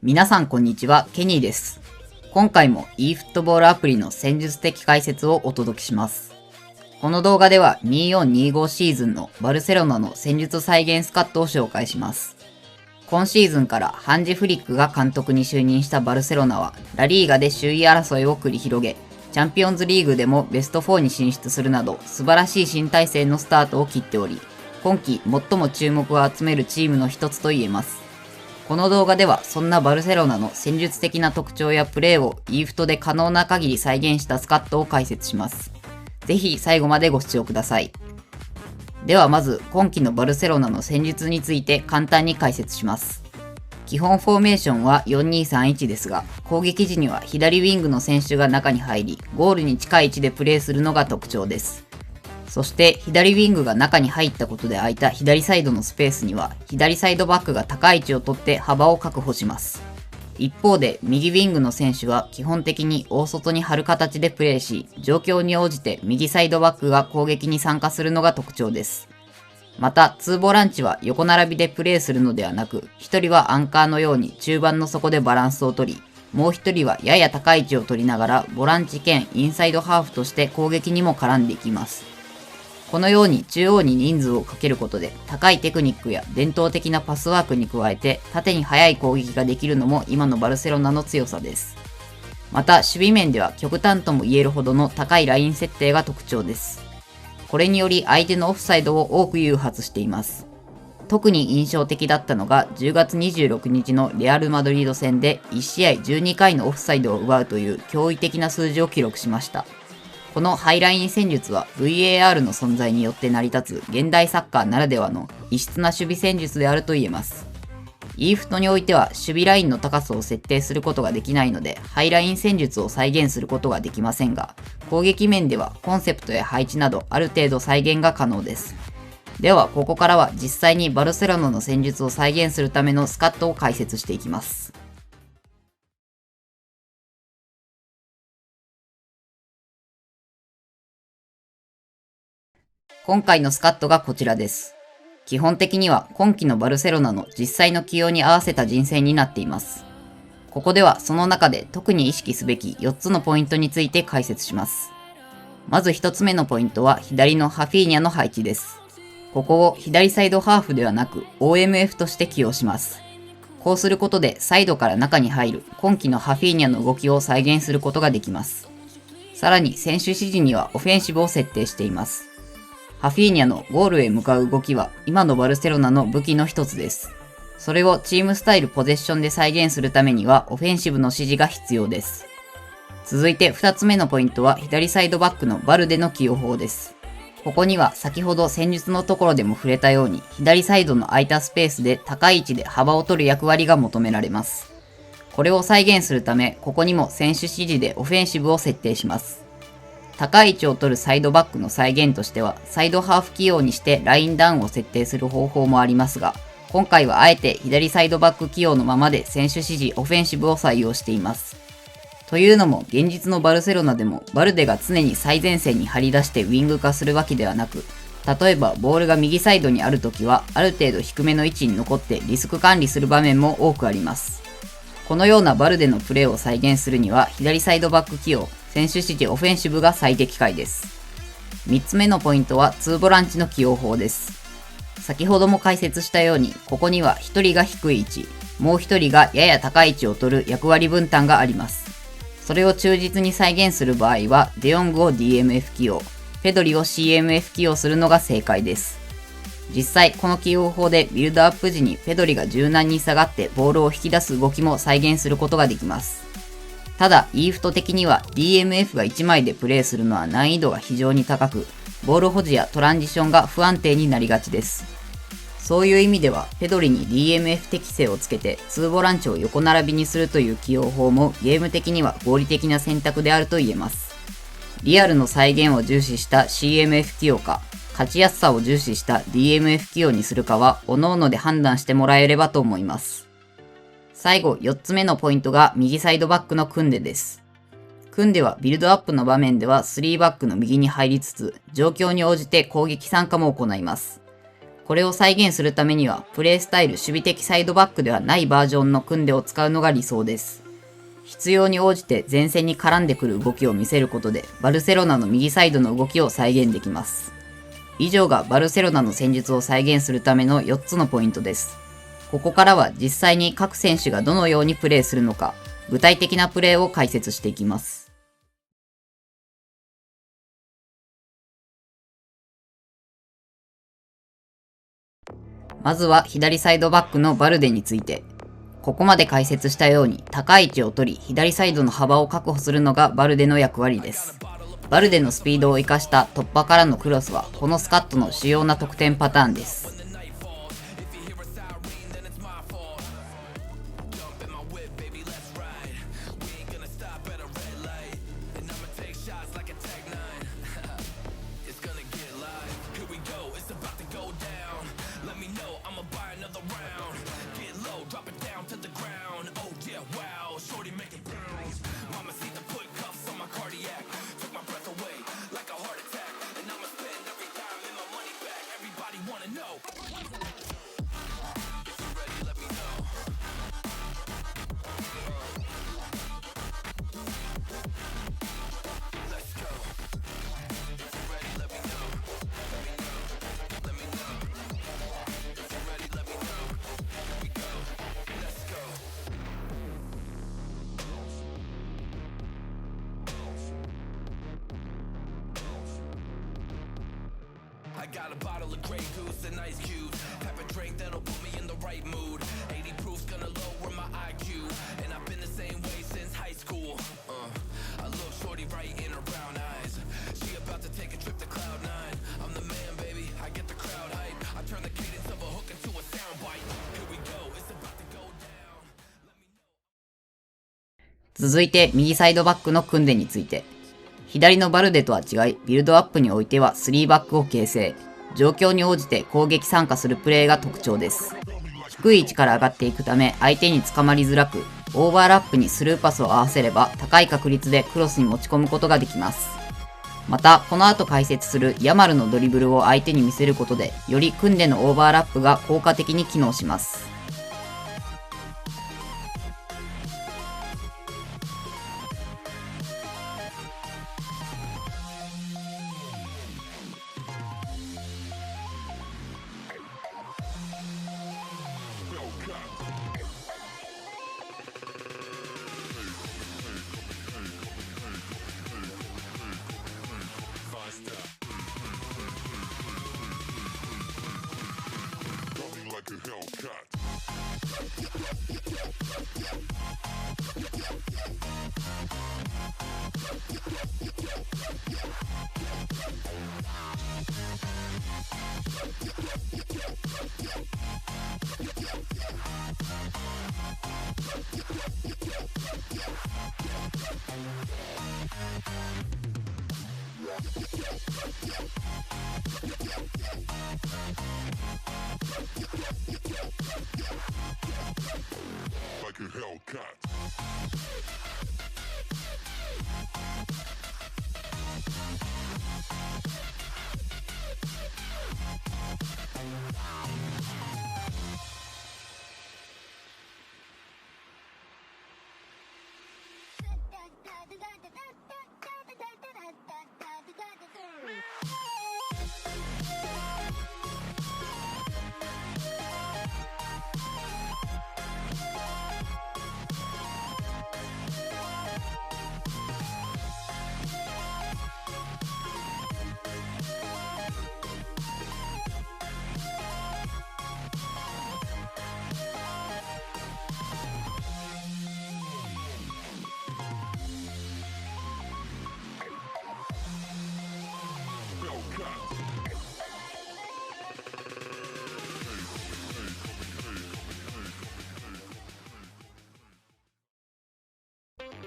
皆さんこんにちは、ケニーです。今回も e フットボールアプリの戦術的解説をお届けします。この動画では24-25シーズンのバルセロナの戦術再現スカットを紹介します。今シーズンからハンジ・フリックが監督に就任したバルセロナはラリーガで首位争いを繰り広げ、チャンピオンズリーグでもベスト4に進出するなど素晴らしい新体制のスタートを切っており、今季最も注目を集めるチームの一つと言えます。この動画ではそんなバルセロナの戦術的な特徴やプレーを e フトで可能な限り再現したスカットを解説します。ぜひ最後までご視聴ください。ではまず今季のバルセロナの戦術について簡単に解説します。基本フォーメーションは 4-2-3-1 ですが、攻撃時には左ウィングの選手が中に入り、ゴールに近い位置でプレーするのが特徴です。そして左ウィングが中に入ったことで空いた左サイドのスペースには左サイドバックが高い位置を取って幅を確保します。一方で右ウィングの選手は基本的に大外に張る形でプレーし、状況に応じて右サイドバックが攻撃に参加するのが特徴です。また2ボランチは横並びでプレーするのではなく、1人はアンカーのように中盤の底でバランスを取り、もう1人はやや高い位置を取りながらボランチ兼インサイドハーフとして攻撃にも絡んでいきます。このように中央に人数をかけることで高いテクニックや伝統的なパスワークに加えて縦に速い攻撃ができるのも今のバルセロナの強さです。また守備面では極端とも言えるほどの高いライン設定が特徴です。これにより相手のオフサイドを多く誘発しています。特に印象的だったのが10月26日のレアル・マドリード戦で1試合12回のオフサイドを奪うという驚異的な数字を記録しました。このハイライン戦術は VAR の存在によって成り立つ現代サッカーならではの異質な守備戦術であると言えます。e フトにおいては守備ラインの高さを設定することができないのでハイライン戦術を再現することができませんが、攻撃面ではコンセプトや配置などある程度再現が可能です。ではここからは実際にバルセロナの戦術を再現するためのスカットを解説していきます。今回のスカットがこちらです。基本的には今季のバルセロナの実際の起用に合わせた人選になっています。ここではその中で特に意識すべき4つのポイントについて解説します。まず1つ目のポイントは左のハフィーニャの配置です。ここを左サイドハーフではなく OMF として起用します。こうすることでサイドから中に入る今季のハフィーニャの動きを再現することができます。さらに選手指示にはオフェンシブを設定しています。ハフィーニャのゴールへ向かう動きは今のバルセロナの武器の一つです。それをチームスタイルポゼッションで再現するためにはオフェンシブの指示が必要です。続いて2つ目のポイントは左サイドバックのバルデの起用法です。ここには先ほど戦術のところでも触れたように左サイドの空いたスペースで高い位置で幅を取る役割が求められます。これを再現するためここにも選手指示でオフェンシブを設定します。高い位置を取るサイドバックの再現としては、サイドハーフ起用にしてラインダウンを設定する方法もありますが、今回はあえて左サイドバック起用のままで選手指示オフェンシブを採用しています。というのも、現実のバルセロナでも、バルデが常に最前線に張り出してウィング化するわけではなく、例えばボールが右サイドにあるときは、ある程度低めの位置に残ってリスク管理する場面も多くあります。このようなバルデのプレーを再現するには、左サイドバック起用、選手指示オフェンシブが最適解です。3つ目のポイントは2ボランチの起用法です。先ほども解説したように、ここには1人が低い位置、もう1人がやや高い位置を取る役割分担があります。それを忠実に再現する場合は、デヨングを DMF 起用、ペドリを CMF 起用するのが正解です。実際、この起用法でビルドアップ時にペドリが柔軟に下がってボールを引き出す動きも再現することができます。ただ e フト的には DMF が1枚でプレーするのは難易度が非常に高く、ボール保持やトランジションが不安定になりがちです。そういう意味ではペドリに DMF 適性をつけて2ボランチを横並びにするという起用法もゲーム的には合理的な選択であると言えます。リアルの再現を重視した CMF 起用か、勝ちやすさを重視した DMF 起用にするかは各々で判断してもらえればと思います。最後4つ目のポイントが右サイドバックのクンデです。クンデはビルドアップの場面では3バックの右に入りつつ、状況に応じて攻撃参加も行います。これを再現するためには、プレースタイル守備的サイドバックではないバージョンのクンデを使うのが理想です。必要に応じて前線に絡んでくる動きを見せることで、バルセロナの右サイドの動きを再現できます。以上がバルセロナの戦術を再現するための4つのポイントです。ここからは実際に各選手がどのようにプレーするのか、具体的なプレーを解説していきます。まずは左サイドバックのバルデについて。ここまで解説したように高い位置を取り、左サイドの幅を確保するのがバルデの役割です。バルデのスピードを生かした突破からのクロスは、このスカットの主要な得点パターンです。I got a bottle of Grey Goose and ice cubes. Type of drink that'll put me in the right mood. 80 proof's gonna lower my IQ. And I've been the same way since high school. I look shorty right in her brown eyes. She about to take a trip to Cloud 9. I'm the man, baby. I get the crowd hype. I turn the cadence of a hook into a soundbite. Here we go. It's about to go down. 続いて右サイドバックのクンデについて。左のバルデとは違い、ビルドアップにおいては3バックを形成。状況に応じて攻撃参加するプレーが特徴です。低い位置から上がっていくため、相手に捕まりづらく、オーバーラップにスルーパスを合わせれば高い確率でクロスに持ち込むことができます。また、この後解説するヤマルのドリブルを相手に見せることで、よりクンデのオーバーラップが効果的に機能します。Like a Hellcat. Hellcat.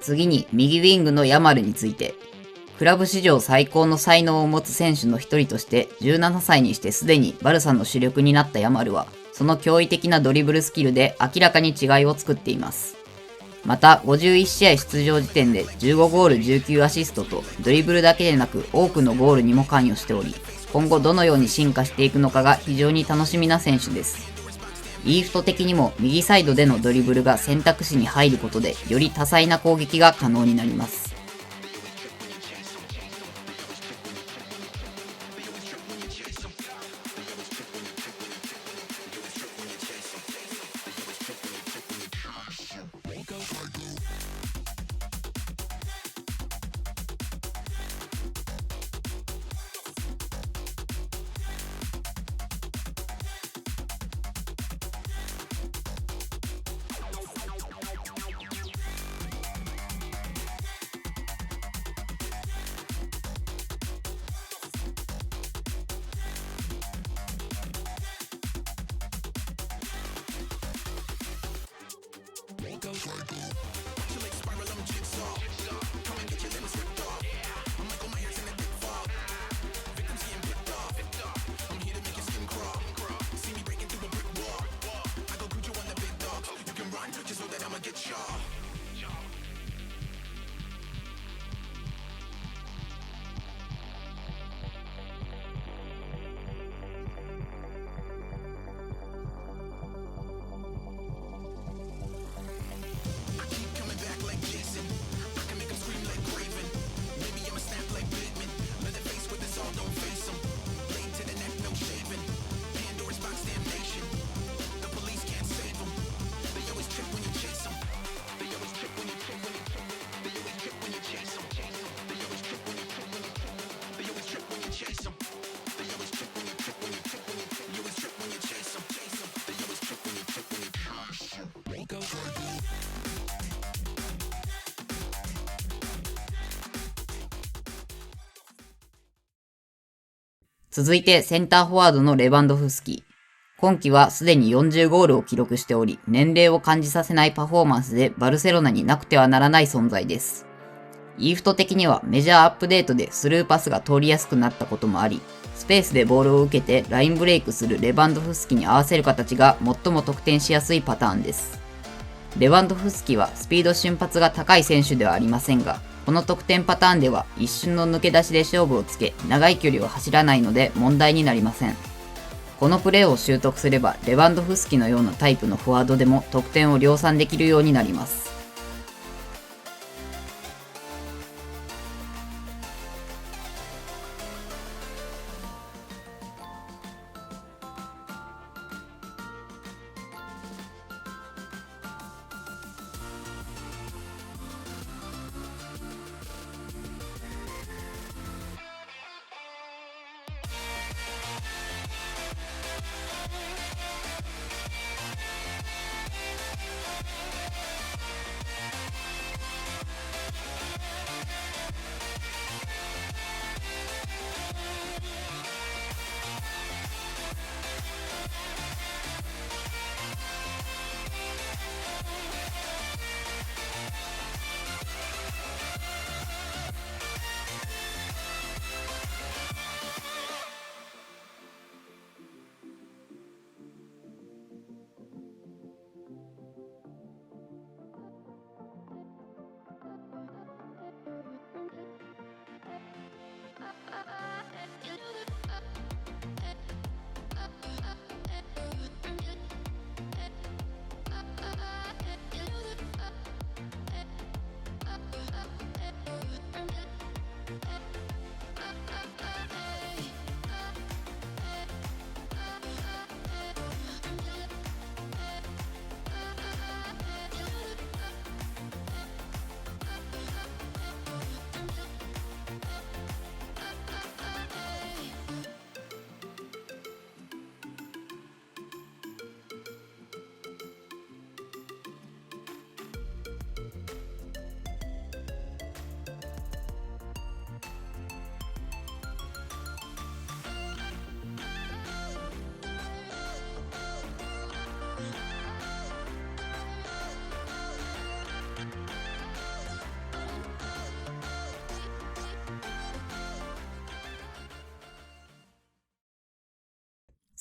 次に右ウィングのヤマルについて。クラブ史上最高の才能を持つ選手の一人として17歳にしてすでにバルサの主力になったヤマルは、その驚異的なドリブルスキルで明らかに違いを作っています。また51試合出場時点で15ゴール19アシストとドリブルだけでなく多くのゴールにも関与しており、今後どのように進化していくのかが非常に楽しみな選手です。イーフト的にも右サイドでのドリブルが選択肢に入ることでより多彩な攻撃が可能になります。続いてセンターフォワードのレバンドフスキ。今季はすでに40ゴールを記録しており、年齢を感じさせないパフォーマンスでバルセロナになくてはならない存在です。イーフト的にはメジャーアップデートでスルーパスが通りやすくなったこともあり、スペースでボールを受けてラインブレイクするレバンドフスキに合わせる形が最も得点しやすいパターンです。レバンドフスキはスピード瞬発が高い選手ではありませんが、この得点パターンでは一瞬の抜け出しで勝負をつけ、長い距離を走らないので問題になりません。このプレーを習得すれば、レバンドフスキのようなタイプのフォワードでも得点を量産できるようになります。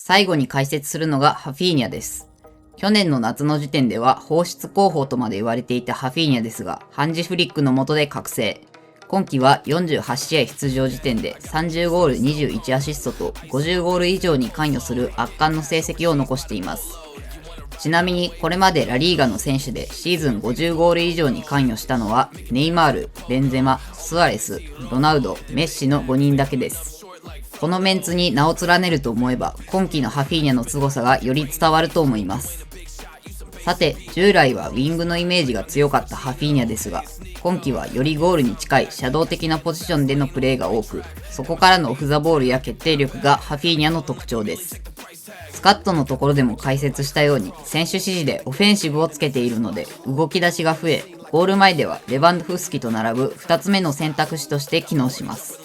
最後に解説するのがハフィーニャです。去年の夏の時点では放出候補とまで言われていたハフィーニャですが、ハンジフリックの下で覚醒。今季は48試合出場時点で30ゴール21アシストと50ゴール以上に関与する圧巻の成績を残しています。ちなみにこれまでラリーガの選手でシーズン50ゴール以上に関与したのはネイマール、ベンゼマ、スアレス、ロナウド、メッシの5人だけです。このメンツに名を連ねると思えば今季のハフィーニャの凄さがより伝わると思います。さて、従来はウィングのイメージが強かったハフィーニャですが、今季はよりゴールに近いシャドウ的なポジションでのプレーが多く、そこからのオフザボールや決定力がハフィーニャの特徴です。スカットのところでも解説したように、選手指示でオフェンシブをつけているので、動き出しが増え、ゴール前ではレバンドフスキと並ぶ2つ目の選択肢として機能します。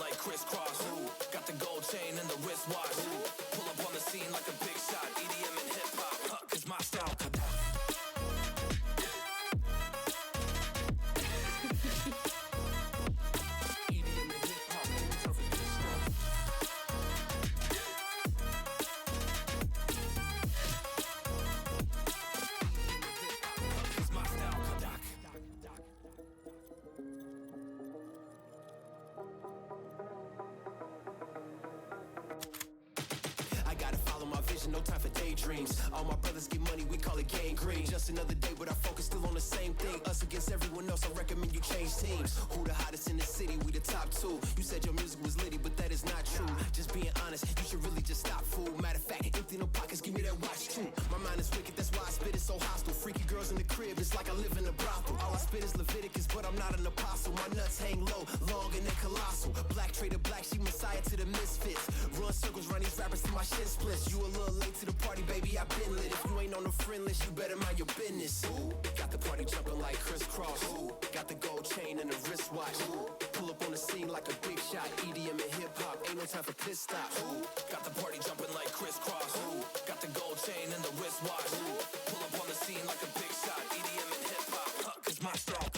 No time for daydreams. All my brothers get money, we call it gang green. Just another day, but our focus still on the same thing. Us against everyone else, I recommend you change teams. Who the hottest in the city? We the top two. You said your music was litty, but that is not true. Just being honest, you should really just stop, fool. Matter of fact, empty no pockets, give me that watch too. My mind is wicked, that's why I spit it so hostile. Freaky girls in the crib, it's like I live in a brothel. All I spit is Leviticus, but I'm not an apostle. My nuts hang low, long and they colossal. Black trader black, she messiah to the misfits. Run circles, run these rappers to my shit splits. You a little late to the party, baby, I been lit. If you ain't on the friend list, you better mind your business. Ooh, got the party jumping like crisscross. Ooh, got the gold chain and the wristwatch. Ooh, pull up on the scene like a big shot. EDM and hip hop, ain't no time for pit stops. Ooh, got the party jumping like crisscross. Ooh, got the gold chain and the wristwatch. Ooh, pull up on the scene like a big shot. EDM and hip hop, cause my style.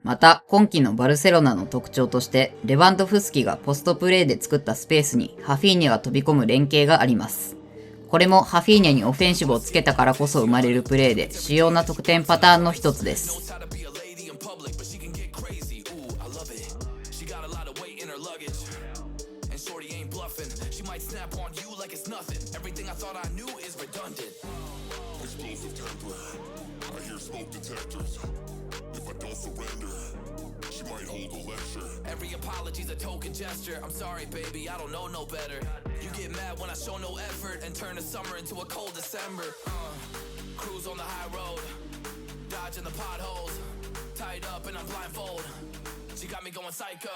また、今季のバルセロナの特徴として、レバンドフスキがポストプレーで作ったスペースにハフィーニャが飛び込む連携があります。これもハフィーニャにオフェンシブをつけたからこそ生まれるプレーで、主要な得点パターンの一つです。Every apology's a token gesture. I'm sorry, baby, I don't know no better. You get mad when I show no effort and turn the summer into a cold December. Cruise on the high road, dodging the potholes, tied up and I'm blindfold. She got me going psycho.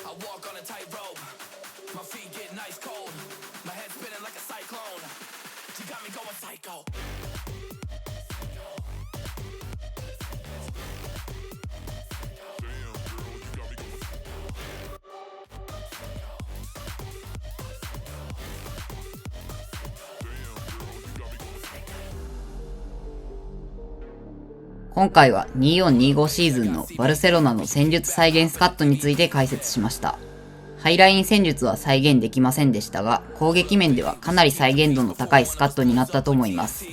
I walk on a tightrope. My feet get nice cold. My head spinning like a cyclone. She got me going psycho.今回は24-25シーズンのバルセロナの戦術再現スカットについて解説しました。ハイライン戦術は再現できませんでしたが、攻撃面ではかなり再現度の高いスカットになったと思います。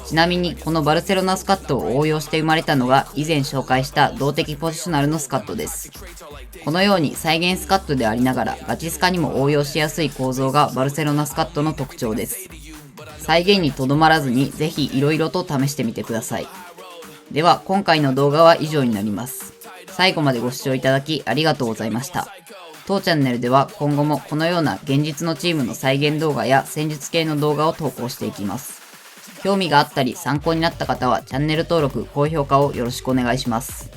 ちなみにこのバルセロナスカットを応用して生まれたのが以前紹介した動的ポジショナルのスカットです。このように再現スカットでありながらガチスカにも応用しやすい構造がバルセロナスカットの特徴です。再現にとどまらずにぜひ色々と試してみてください。では今回の動画は以上になります。最後までご視聴いただきありがとうございました。当チャンネルでは今後もこのような現実のチームの再現動画や戦術系の動画を投稿していきます。興味があったり参考になった方はチャンネル登録、高評価をよろしくお願いします。